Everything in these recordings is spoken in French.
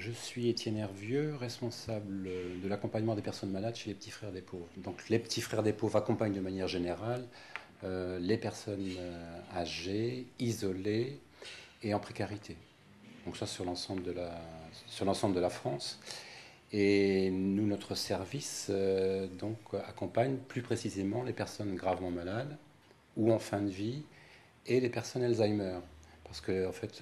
Je suis Étienne Hervieux, responsable de l'accompagnement des personnes malades chez les Petits Frères des Pauvres. Donc les Petits Frères des Pauvres accompagnent de manière générale les personnes âgées, isolées et en précarité. Donc ça sur l'ensemble de la France. Et nous, notre service donc accompagne plus précisément les personnes gravement malades ou en fin de vie et les personnes Alzheimer. Parce que en fait,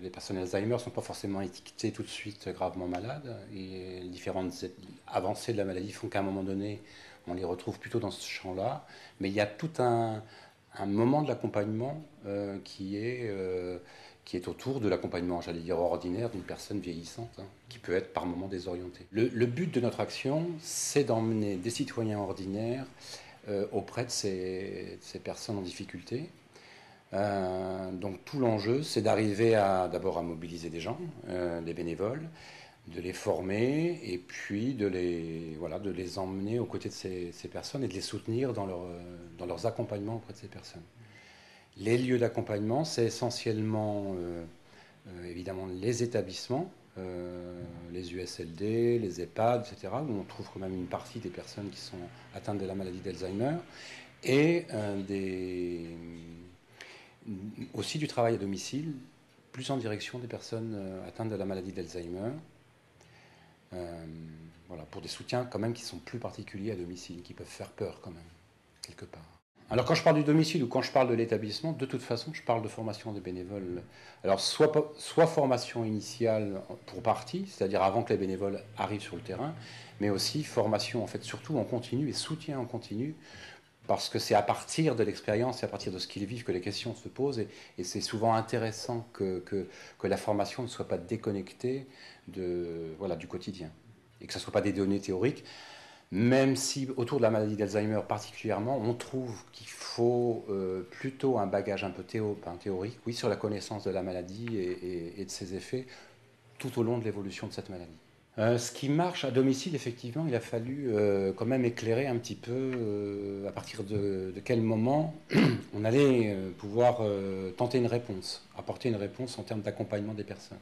les personnes Alzheimer ne sont pas forcément étiquetées tout de suite gravement malades. Et les différentes avancées de la maladie font qu'à un moment donné, on les retrouve plutôt dans ce champ-là. Mais il y a tout un moment de l'accompagnement qui est autour de l'accompagnement, j'allais dire, ordinaire d'une personne vieillissante, hein, qui peut être par moments désorientée. Le but de notre action, c'est d'emmener des citoyens ordinaires auprès de ces personnes en difficulté. Donc tout l'enjeu, c'est d'arriver d'abord à mobiliser des gens, des bénévoles, de les former et puis de les emmener aux côtés de ces personnes et de les soutenir dans leurs accompagnements auprès de ces personnes. Les lieux d'accompagnement, c'est essentiellement évidemment les établissements, les USLD, les EHPAD, etc., où on trouve quand même une partie des personnes qui sont atteintes de la maladie d'Alzheimer, et aussi du travail à domicile, plus en direction des personnes atteintes de la maladie d'Alzheimer. Voilà, pour des soutiens quand même qui sont plus particuliers à domicile, qui peuvent faire peur quand même, quelque part. Alors quand je parle du domicile ou quand je parle de l'établissement, de toute façon, je parle de formation des bénévoles. Alors soit formation initiale pour partie, c'est-à-dire avant que les bénévoles arrivent sur le terrain, mais aussi formation en fait surtout en continu et soutien en continu, parce que c'est à partir de l'expérience, c'est à partir de ce qu'ils vivent que les questions se posent, et c'est souvent intéressant que la formation ne soit pas déconnectée du quotidien, et que ce ne soit pas des données théoriques, même si autour de la maladie d'Alzheimer particulièrement, on trouve qu'il faut plutôt un bagage un peu théorique, oui, sur la connaissance de la maladie et de ses effets tout au long de l'évolution de cette maladie. Ce qui marche à domicile, effectivement, il a fallu quand même éclairer un petit peu à partir de quel moment on allait pouvoir tenter une réponse, apporter une réponse en termes d'accompagnement des personnes.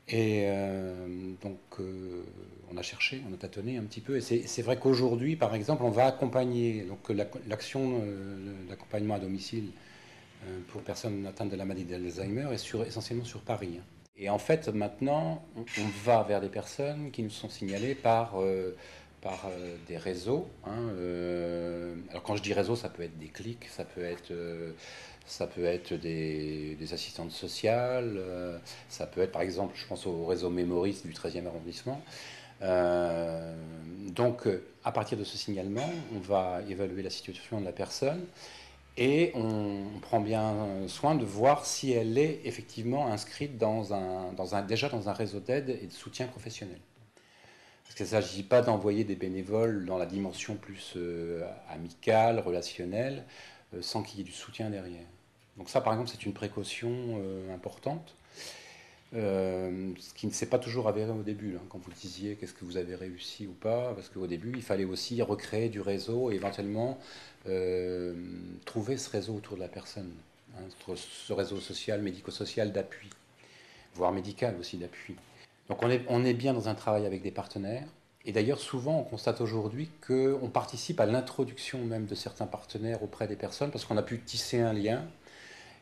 Et on a cherché, on a tâtonné un petit peu. Et c'est vrai qu'aujourd'hui, par exemple, on va accompagner, donc l'action d'accompagnement à domicile pour personnes atteintes de la maladie d'Alzheimer est essentiellement sur Paris, hein. Et en fait, maintenant, on va vers des personnes qui nous sont signalées par des réseaux, hein. Alors quand je dis réseau, ça peut être des clics, ça peut être des assistantes sociales, ça peut être par exemple, je pense au réseau Mémoris du 13e arrondissement. À partir de ce signalement, on va évaluer la situation de la personne et on prend bien soin de voir si elle est effectivement inscrite déjà dans un réseau d'aide et de soutien professionnel. Parce qu'il ne s'agit pas d'envoyer des bénévoles dans la dimension plus amicale, relationnelle, sans qu'il y ait du soutien derrière. Donc ça, par exemple, c'est une précaution importante, ce qui ne s'est pas toujours avéré au début, hein, quand vous disiez qu'est-ce que vous avez réussi ou pas, parce qu'au début, il fallait aussi recréer du réseau et éventuellement trouver ce réseau autour de la personne, hein, ce réseau social, médico-social d'appui, voire médical aussi d'appui. Donc on est bien dans un travail avec des partenaires. Et d'ailleurs, souvent, on constate aujourd'hui qu'on participe à l'introduction même de certains partenaires auprès des personnes parce qu'on a pu tisser un lien.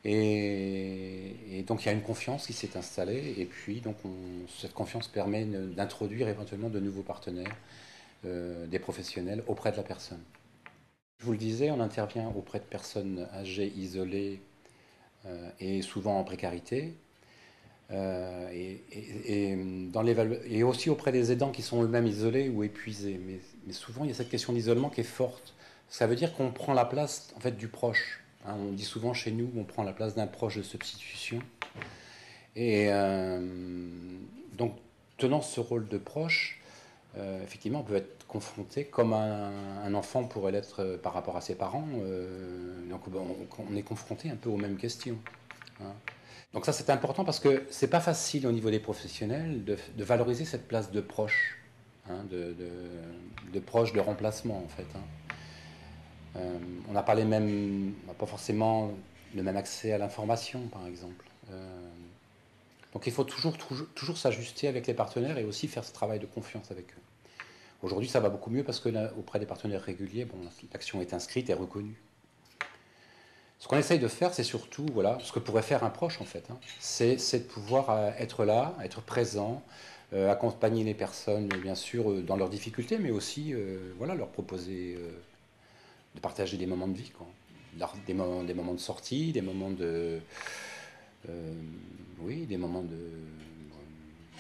Et donc il y a une confiance qui s'est installée. Et puis donc cette confiance permet d'introduire éventuellement de nouveaux partenaires, des professionnels auprès de la personne. Je vous le disais, on intervient auprès de personnes âgées, isolées et souvent en précarité. Et aussi auprès des aidants qui sont eux-mêmes isolés ou épuisés. Mais souvent, il y a cette question d'isolement qui est forte. Ça veut dire qu'on prend la place en fait, du proche. Hein, on dit souvent chez nous, on prend la place d'un proche de substitution. Et donc, tenant ce rôle de proche, effectivement, on peut être confronté comme un enfant pourrait l'être par rapport à ses parents. Donc, on est confronté un peu aux mêmes questions, hein. Donc ça c'est important parce que c'est pas facile au niveau des professionnels de valoriser cette place de proche, hein, de proche de remplacement en fait, hein. On n'a pas on n'a pas forcément le même accès à l'information par exemple. Donc il faut toujours s'ajuster avec les partenaires et aussi faire ce travail de confiance avec eux. Aujourd'hui, ça va beaucoup mieux parce que là, auprès des partenaires réguliers, bon, l'action est inscrite et reconnue. Ce qu'on essaye de faire, c'est surtout, voilà, ce que pourrait faire un proche en fait, hein, c'est de pouvoir être là, être présent, accompagner les personnes, bien sûr, dans leurs difficultés, mais aussi, voilà, leur proposer de partager des moments de vie, quoi. Des moments de sortie, des moments de, euh, oui, des moments de,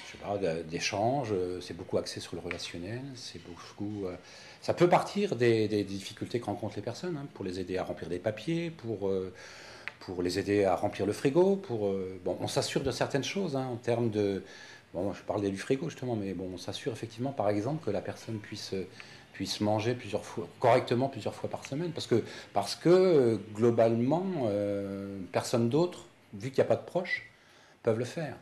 je sais pas, d'échange. C'est beaucoup axé sur le relationnel. C'est beaucoup. Ça peut partir des difficultés que rencontrent les personnes, hein, pour les aider à remplir des papiers, pour les aider à remplir le frigo. Bon, on s'assure de certaines choses, hein, en termes de. Bon, je parlais du frigo justement, mais bon, on s'assure effectivement, par exemple, que la personne puisse manger correctement plusieurs fois par semaine, parce que globalement, personne d'autre, vu qu'il n'y a pas de proches, peuvent le faire.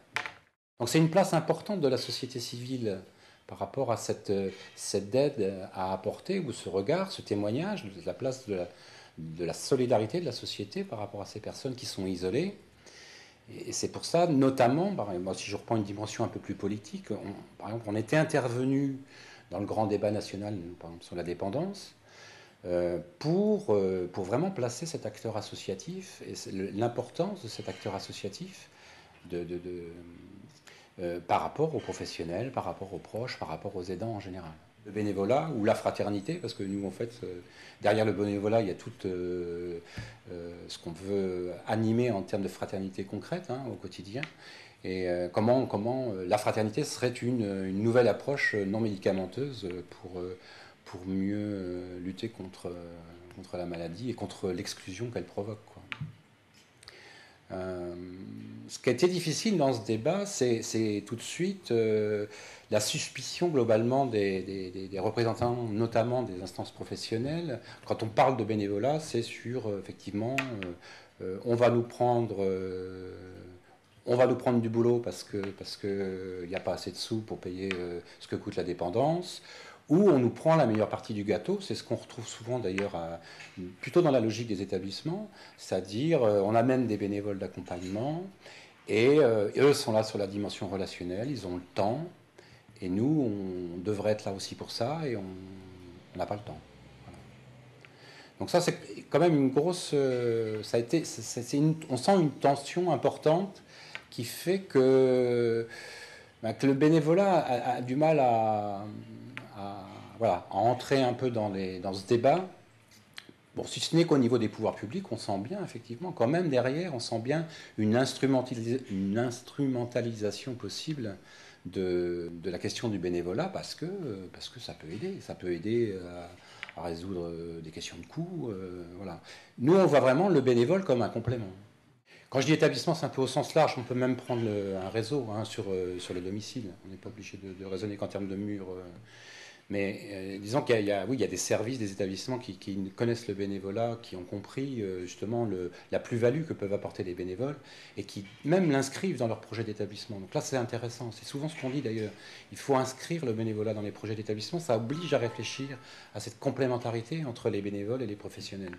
Donc c'est une place importante de la société civile par rapport à cette aide à apporter, ou ce regard, ce témoignage, de la place de la solidarité de la société par rapport à ces personnes qui sont isolées. Et c'est pour ça, notamment, moi, si je reprends une dimension un peu plus politique, par exemple, on était intervenu dans le grand débat national, par exemple, sur la dépendance, pour vraiment placer cet acteur associatif et l'importance de cet acteur associatif par rapport aux professionnels, par rapport aux proches, par rapport aux aidants en général. Le bénévolat ou la fraternité, parce que nous, en fait, derrière le bénévolat, il y a tout ce qu'on veut animer en termes de fraternité concrète, hein, au quotidien. Et comment la fraternité serait une nouvelle approche non médicamenteuse pour mieux lutter contre la maladie et contre l'exclusion qu'elle provoque, quoi. Ce qui a été difficile dans ce débat, c'est tout de suite la suspicion globalement des représentants, notamment des instances professionnelles. Quand on parle de bénévolat, c'est sur effectivement, on va nous prendre, du boulot parce que il n'y a pas assez de sous pour payer ce que coûte la dépendance. Ou on nous prend la meilleure partie du gâteau, c'est ce qu'on retrouve souvent d'ailleurs plutôt dans la logique des établissements, c'est-à-dire on amène des bénévoles d'accompagnement et eux sont là sur la dimension relationnelle, ils ont le temps, et nous on devrait être là aussi pour ça et on n'a pas le temps. Voilà. Donc ça c'est quand même une grosse, ça a été, on sent une tension importante qui fait que le bénévolat a du mal voilà, à entrer un peu dans ce débat. Bon, si ce n'est qu'au niveau des pouvoirs publics, on sent bien, effectivement, quand même derrière, on sent bien une instrumentalisation possible de la question du bénévolat parce que ça peut aider. Ça peut aider à résoudre des questions de coûts. Voilà. Nous, on voit vraiment le bénévole comme un complément. Quand je dis établissement, c'est un peu au sens large. On peut même prendre un réseau, hein, sur le domicile. On n'est pas obligé de raisonner qu'en termes de murs. Mais disons oui, il y a des services, des établissements qui connaissent le bénévolat, qui ont compris justement la plus-value que peuvent apporter les bénévoles et qui même l'inscrivent dans leur projet d'établissement. Donc là, c'est intéressant. C'est souvent ce qu'on dit d'ailleurs. Il faut inscrire le bénévolat dans les projets d'établissement. Ça oblige à réfléchir à cette complémentarité entre les bénévoles et les professionnels.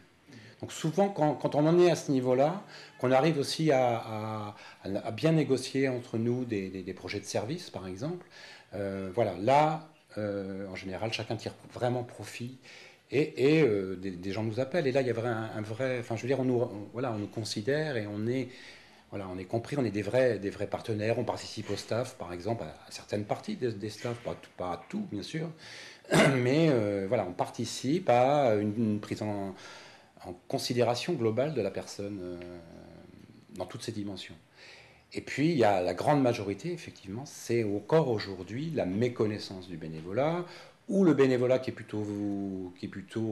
Donc souvent, quand on en est à ce niveau-là, qu'on arrive aussi à bien négocier entre nous des projets de service, par exemple, voilà, là, en général, chacun tire vraiment profit et des gens nous appellent. Et là, il y a un vrai, enfin, je veux dire, voilà, on nous considère et voilà, on est compris, on est des vrais partenaires. On participe au staff, par exemple, à certaines parties des staffs, pas à tout, bien sûr, mais voilà, on participe à une prise en considération globale de la personne dans toutes ses dimensions. Et puis, il y a la grande majorité, effectivement, c'est encore aujourd'hui la méconnaissance du bénévolat, ou le bénévolat qui est plutôt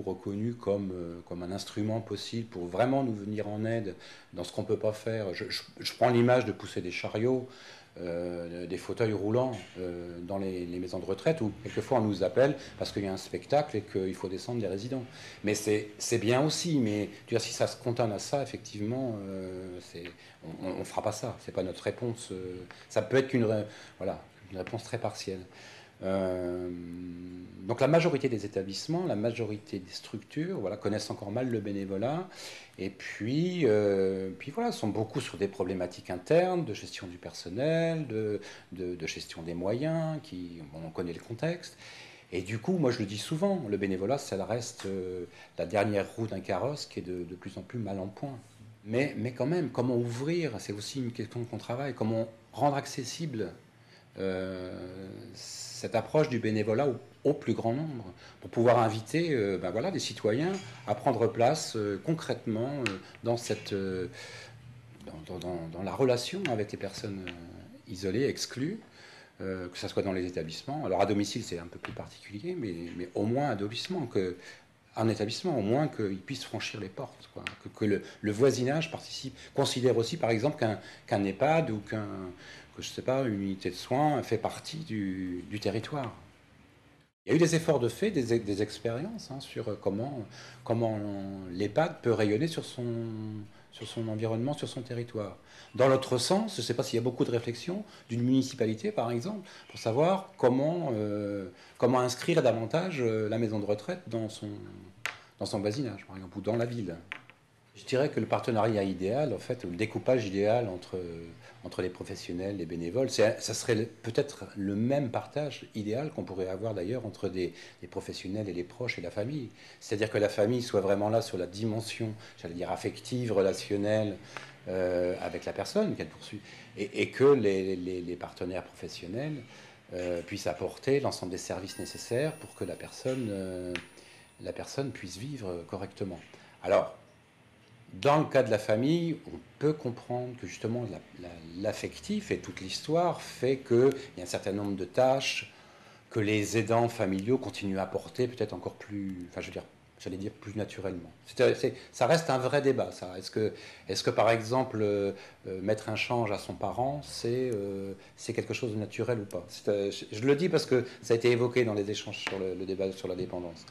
reconnu comme un instrument possible pour vraiment nous venir en aide dans ce qu'on ne peut pas faire. Je prends l'image de pousser des chariots, des fauteuils roulants dans les maisons de retraite, où quelquefois on nous appelle parce qu'il y a un spectacle et qu'il faut descendre des résidents. Mais c'est bien aussi, mais tu vois, si ça se cantonne à ça, effectivement, on ne fera pas ça. C'est pas notre réponse. Ça peut être voilà, une réponse très partielle. Euh, donc la majorité des établissements, la majorité des structures, voilà, connaissent encore mal le bénévolat, et puis voilà, sont beaucoup sur des problématiques internes de gestion du personnel, de gestion des moyens, bon, on connaît le contexte. Et du coup, moi je le dis souvent, le bénévolat, ça reste la dernière roue d'un carrosse qui est de plus en plus mal en point. Mais quand même, comment ouvrir, c'est aussi une question qu'on travaille, comment rendre accessible euh, cette approche du bénévolat au plus grand nombre, pour pouvoir inviter ben voilà, des citoyens à prendre place concrètement dans, cette, dans la relation avec les personnes isolées, exclues, que ce soit dans les établissements. Alors à domicile, c'est un peu plus particulier, mais au moins un établissement, au moins qu'ils puissent franchir les portes, quoi. Que le voisinage participe, considère aussi par exemple qu'un EHPAD ou que je sais pas, une unité de soins fait partie du territoire. Il y a eu des efforts de fait, des expériences hein, sur comment l'EHPAD peut rayonner sur son environnement, sur son territoire. Dans l'autre sens, je ne sais pas s'il y a beaucoup de réflexions d'une municipalité, par exemple, pour savoir comment inscrire davantage la maison de retraite dans son voisinage, par exemple, ou dans la ville. Je dirais que le partenariat idéal, en fait, le découpage idéal entre les professionnels, les bénévoles, ça serait peut-être le même partage idéal qu'on pourrait avoir d'ailleurs entre les professionnels et les proches et la famille. C'est-à-dire que la famille soit vraiment là sur la dimension, j'allais dire, affective, relationnelle avec la personne qu'elle poursuit, et que les partenaires professionnels puissent apporter l'ensemble des services nécessaires pour que la personne puisse vivre correctement. Alors, dans le cas de la famille, on peut comprendre que justement l'affectif et toute l'histoire fait qu'il y a un certain nombre de tâches que les aidants familiaux continuent à porter peut-être encore plus, enfin je veux dire, j'allais dire plus naturellement. Ça reste un vrai débat, ça. Est-ce que par exemple, mettre un change à son parent, c'est quelque chose de naturel ou pas? Je le dis parce que ça a été évoqué dans les échanges sur le débat sur la dépendance.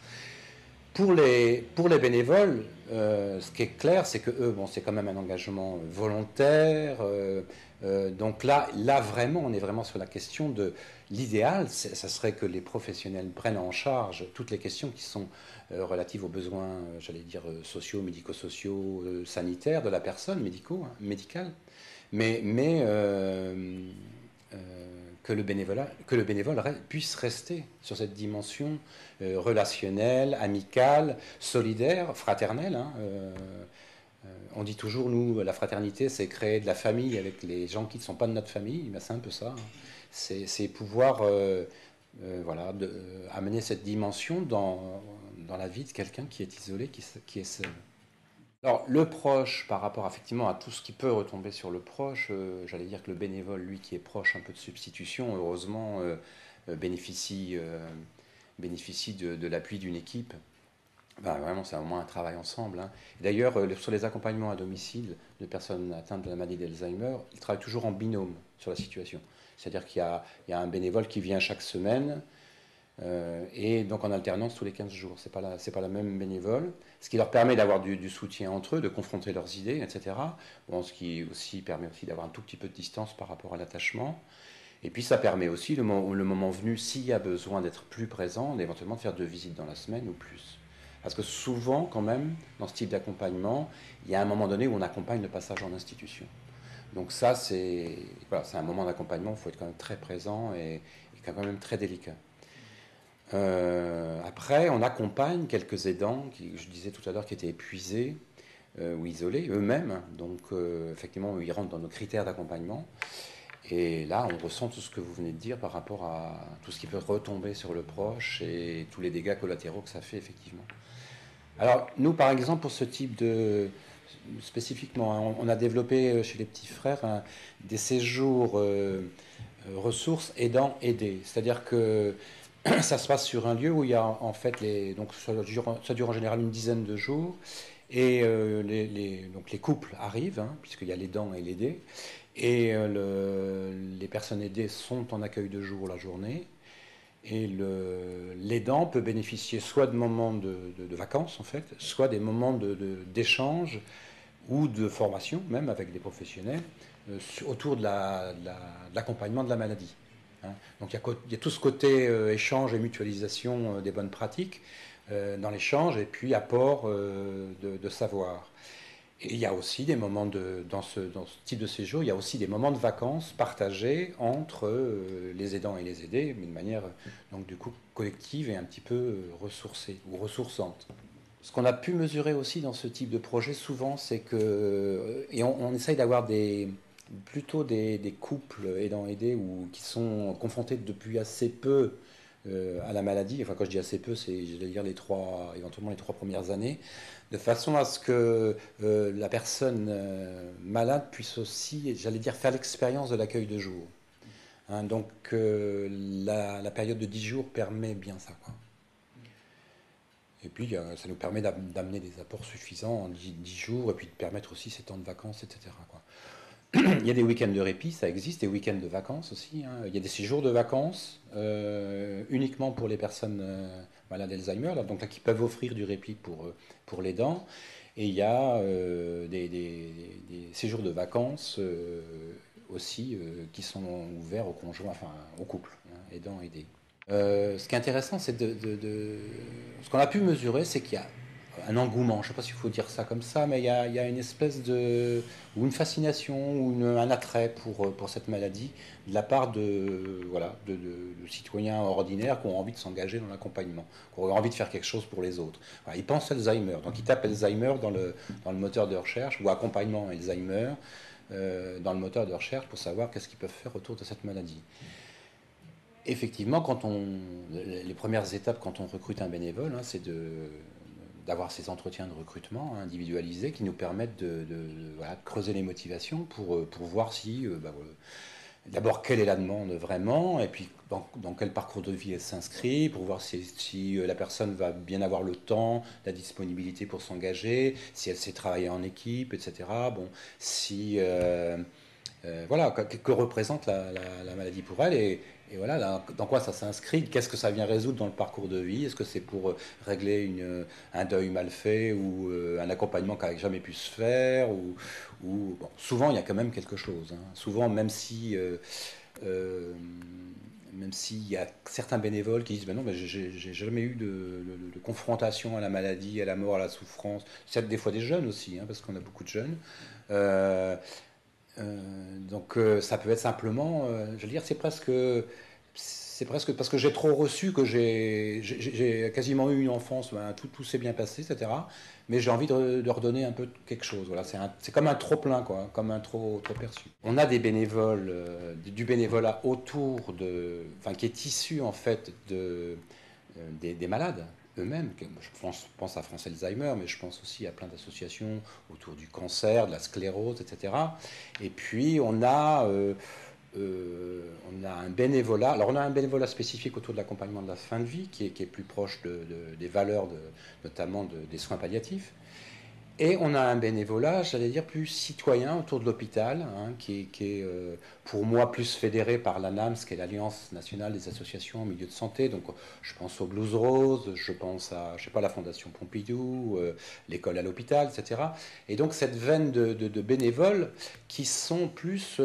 Pour les bénévoles, ce qui est clair, c'est que eux, bon, c'est quand même un engagement volontaire. Donc là, vraiment, on est vraiment sur la question de l'idéal. Ça serait que les professionnels prennent en charge toutes les questions qui sont relatives aux besoins, j'allais dire, sociaux, médico-sociaux, sanitaires de la personne, médicale. Mais euh, que le bénévole puisse rester sur cette dimension relationnelle, amicale, solidaire, fraternelle. Hein, on dit toujours, nous, la fraternité, c'est créer de la famille avec les gens qui ne sont pas de notre famille. Ben, c'est un peu ça. Hein. C'est pouvoir voilà, amener cette dimension dans la vie de quelqu'un qui est isolé, qui est seul. Alors, le proche, par rapport effectivement à tout ce qui peut retomber sur le proche, j'allais dire que le bénévole, lui qui est proche un peu de substitution, heureusement, bénéficie, bénéficie de l'appui d'une équipe. Ben, vraiment, c'est au moins un travail ensemble. Hein. D'ailleurs, sur les accompagnements à domicile de personnes atteintes de la maladie d'Alzheimer, ils travaillent toujours en binôme sur la situation. C'est-à-dire qu'il y a un bénévole qui vient chaque semaine, et donc en alternance tous les 15 jours. C'est pas la même bénévole, ce qui leur permet d'avoir du soutien entre eux, de confronter leurs idées, etc. Bon, ce qui aussi permet aussi d'avoir un tout petit peu de distance par rapport à l'attachement. Et puis ça permet aussi, le moment venu, s'il y a besoin d'être plus présent, d'éventuellement de faire 2 visites dans la semaine ou plus. Parce que souvent, quand même, dans ce type d'accompagnement, il y a un moment donné où on accompagne le passage en institution. Donc ça, c'est voilà, un moment d'accompagnement, il faut être quand même très présent et quand même très délicat. Après, on accompagne quelques aidants, je disais tout à l'heure, qui étaient épuisés ou isolés eux-mêmes. Donc, effectivement, ils rentrent dans nos critères d'accompagnement. Et là, on ressent tout ce que vous venez de dire par rapport à tout ce qui peut retomber sur le proche et tous les dégâts collatéraux que ça fait, effectivement. Alors, nous, par exemple, pour ce type de... Spécifiquement, hein, on a développé chez les petits frères des séjours ressources aidants-aidés. C'est-à-dire que ça se passe sur un lieu où il y a en fait donc ça dure en général une dizaine de jours et donc les couples arrivent hein, puisqu'il y a l'aidant et l'aidé et les personnes aidées sont en accueil de jour la journée et l'aidant peut bénéficier soit de moments de vacances en fait, soit des moments d'échange ou de formation même avec des professionnels autour de l'accompagnement de la maladie. hein. Donc il y a tout ce côté échange et mutualisation des bonnes pratiques dans l'échange, et puis apport de savoir. Et il y a aussi des moments dans ce type de séjour, il y a aussi des moments de vacances partagés entre les aidants et les aidés, mais de manière donc du coup collective et un petit peu ressourcée ou ressourçante. Ce qu'on a pu mesurer aussi dans ce type de projet souvent, c'est que, et on essaye d'avoir plutôt des couples aidants aidés ou qui sont confrontés depuis assez peu à la maladie. Enfin, quand je dis assez peu, c'est, je vais dire, éventuellement les 3 premières années, de façon à ce que la personne malade puisse aussi, j'allais dire, faire l'expérience de l'accueil de jour. Hein, donc la période de 10 jours permet bien ça, quoi. Et puis ça nous permet d'amener des apports suffisants en 10 jours, et puis de permettre aussi ces temps de vacances, etc., quoi. Il y a des week-ends de répit, ça existe, des week-ends de vacances aussi, hein. Il y a des séjours de vacances uniquement pour les personnes malades d'Alzheimer, là, donc là, qui peuvent offrir du répit pour les dents. Et il y a des séjours de vacances aussi qui sont ouverts aux conjoints, enfin aux couples, hein, aidants aidés. Ce qui est intéressant, c'est ce qu'on a pu mesurer, c'est qu'il y a un engouement, je ne sais pas s'il faut dire ça comme ça, mais il y a une espèce ou une fascination, ou un attrait pour cette maladie de la part voilà, de citoyens ordinaires qui ont envie de s'engager dans l'accompagnement, qui ont envie de faire quelque chose pour les autres. Voilà, ils pensent Alzheimer, donc ils tapent Alzheimer dans le moteur de recherche, ou accompagnement Alzheimer dans le moteur de recherche pour savoir qu'est-ce qu'ils peuvent faire autour de cette maladie. Effectivement, les premières étapes quand on recrute un bénévole, hein, c'est d'avoir ces entretiens de recrutement individualisés qui nous permettent voilà, creuser les motivations pour voir si, d'abord, quelle est la demande vraiment, et puis dans quel parcours de vie elle s'inscrit, pour voir si la personne va bien avoir le temps, la disponibilité pour s'engager, si elle sait travailler en équipe, etc. Bon, si voilà, que représente la maladie pour elle, et voilà, dans quoi ça s'inscrit, qu'est-ce que ça vient résoudre dans le parcours de vie, est-ce que c'est pour régler un deuil mal fait, ou un accompagnement qui n'a jamais pu se faire, bon, souvent il y a quand même quelque chose, hein. Souvent, euh, même s'il y a certains bénévoles qui disent ben non, mais j'ai jamais eu de confrontation à la maladie, à la mort, à la souffrance, c'est des fois des jeunes aussi, hein, parce qu'on a beaucoup de jeunes. Euh, donc ça peut être simplement, je veux dire, c'est presque parce que j'ai trop reçu que j'ai quasiment eu une enfance, ben, tout s'est bien passé, etc. Mais j'ai envie de redonner un peu quelque chose. Voilà, c'est comme un trop plein, quoi, comme un trop perçu. On a des bénévoles, du bénévolat autour enfin, qui est issu en fait des malades eux-mêmes. Je pense à France Alzheimer, mais je pense aussi à plein d'associations autour du cancer, de la sclérose, etc. Et puis on a un bénévolat. Alors on a un bénévolat spécifique autour de l'accompagnement de la fin de vie, qui est plus proche des valeurs, notamment des soins palliatifs. Et on a un bénévolat, j'allais dire, plus citoyen autour de l'hôpital, hein, qui est pour moi plus fédéré par l'ANAMS, qui est l'Alliance nationale des associations en milieu de santé. Donc je pense au Blues Rose, je pense à, je sais pas, la Fondation Pompidou, l'école à l'hôpital, etc. Et donc cette veine de bénévoles qui sont plus,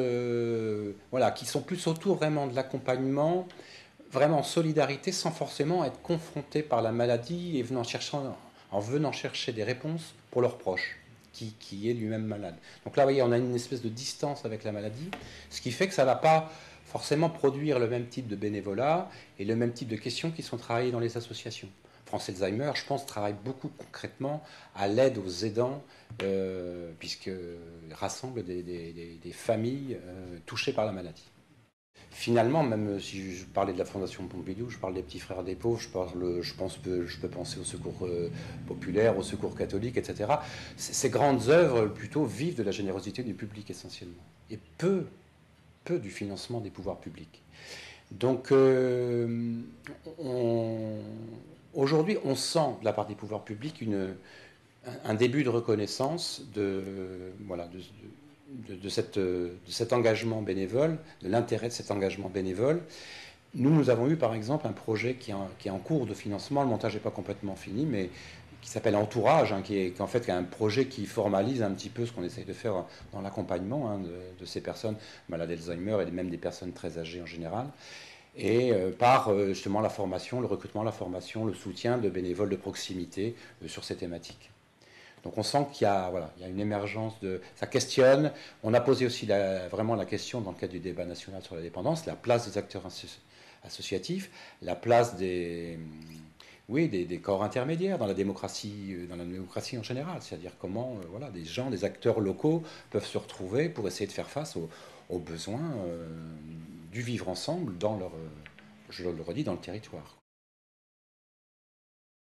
voilà, qui sont plus autour vraiment de l'accompagnement, vraiment en solidarité, sans forcément être confrontés par la maladie et en venant chercher des réponses pour leurs proches, qui est lui-même malade. Donc là, vous voyez, on a une espèce de distance avec la maladie, ce qui fait que ça ne va pas forcément produire le même type de bénévolat et le même type de questions qui sont travaillées dans les associations. France Alzheimer, je pense, travaille beaucoup concrètement à l'aide aux aidants, puisqu'il rassemble des familles touchées par la maladie. Finalement, même si je parlais de la Fondation Pompidou, je parle des Petits Frères des Pauvres, je peux penser au secours populaire, au secours catholique, etc. Ces grandes œuvres, plutôt, vivent de la générosité du public essentiellement, et peu du financement des pouvoirs publics. Donc, aujourd'hui, on sent de la part des pouvoirs publics un début de reconnaissance voilà, de cet engagement bénévole, de l'intérêt de cet engagement bénévole. Nous avons eu par exemple un projet qui est en cours de financement, le montage n'est pas complètement fini, mais qui s'appelle Entourage, hein, qui est en fait un projet qui formalise un petit peu ce qu'on essaye de faire dans l'accompagnement, hein, de ces personnes malades d'Alzheimer et même des personnes très âgées en général. et par justement la formation, le recrutement, la formation, le soutien de bénévoles de proximité sur ces thématiques. Donc on sent qu'il y a, voilà, il y a une émergence de... Ça questionne. On a posé aussi vraiment la question dans le cadre du débat national sur la dépendance, la place des acteurs associatifs, la place des, oui, des corps intermédiaires dans la démocratie en général. C'est-à-dire comment voilà, des gens, des acteurs locaux peuvent se retrouver pour essayer de faire face aux besoins du vivre ensemble dans leur, je le redis, dans le territoire.